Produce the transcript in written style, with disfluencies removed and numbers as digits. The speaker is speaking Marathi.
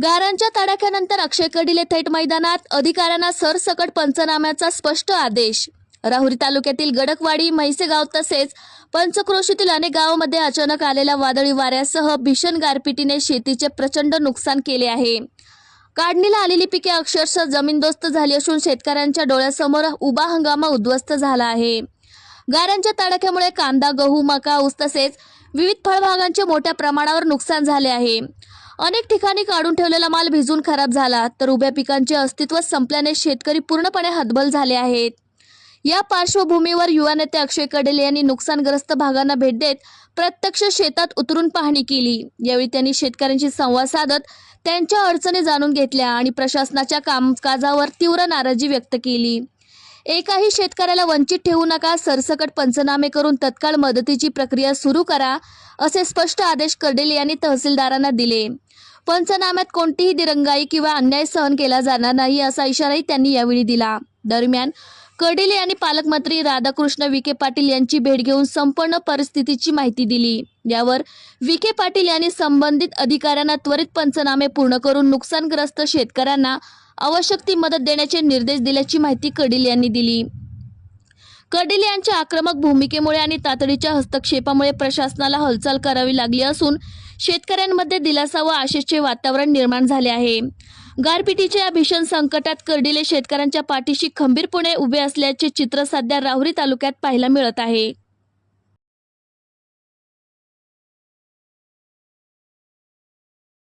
गारांच्या तडाख्यानंतर अक्षय कर्डिले थेट मैदानात, अधिकाऱ्यांना सरसकट पंचनाम्याचा स्पष्ट आदेश। राहुरी तालुक्यातील गडकवाडी, म्हैसेगाव तसेच पंचक्रोशीतील अनेक गावांमध्ये अचानक आलेल्या वादळी वाऱ्यासह भीषण गारपिटीने शेतीचे प्रचंड नुकसान केले आहे। काढणीला आलेली पिके अक्षरशः जमीनदोस्त झाली असून शेतकऱ्यांच्या डोळ्यासमोर उभा हंगामा उद्ध्वस्त झाला आहे। गारांच्या तडाख्यामुळे कांदा, गहू, मका, ऊस तसेच विविध फळबागांचे मोठ्या प्रमाणावर नुकसान झाले आहे। अनेक ठिकाणी काढून ठेवलेला माल भिजून खराब झाला, तर उभ्या पिकांचे अस्तित्व संपल्याने शेतकरी पूर्णपणे हतबल झाले आहेत। या पार्श्वभूमीवर युवा नेते अक्षय कर्डिले यांनी नुकसानग्रस्त भागांना भेट देत प्रत्यक्ष शेतात उतरून पाहणी केली। यावेळी त्यांनी शेतकऱ्यांशी संवाद साधत त्यांच्या अडचणी जाणून घेतल्या आणि प्रशासनाच्या कामकाजावर तीव्र नाराजी व्यक्त केली। एकाही शेतकऱ्याला वंचित ठेवू नका, सरसकट पंचनामे करून तत्काळ मदतीची प्रक्रिया सुरू करा, असे स्पष्ट आदेश कर्डिले यांनी तहसीलदारांना दिले। पंचनाम्यात कोणतीही दिरंगाई किंवा अन्याय सहन केला जाणार नाही, असा इशाराही त्यांनी यावेळी दिला। दरम्यान कर्डिले यांनी पालकमंत्री राधाकृष्ण विखे पाटील यांची भेट घेऊन संपूर्ण परिस्थितीची माहिती दिली। यावर विखे पाटील यांनी संबंधित अधिकाऱ्यांना त्वरित पंचनामे पूर्ण करून नुकसानग्रस्त शेतकऱ्यांना आवश्यक ती मदत देण्याचे निर्देश दिल्याची माहिती कर्डिले यांनी दिली। कर्डिले यांच्या आक्रमक भूमिकेमुळे आणि तातडीच्या हस्तक्षेपामुळे प्रशासनाला हालचाल करावी लागली असून शेतकऱ्यांमध्ये दिलासा व आशेचे वातावरण निर्माण झाले आहे। गारपिटीच्या या भीषण संकटात कर्डिले शेतकऱ्यांच्या पाठीशी खंबीरपणे उभे असल्याचे चित्र सध्या राहुरी तालुक्यात पाहायला मिळत आहे।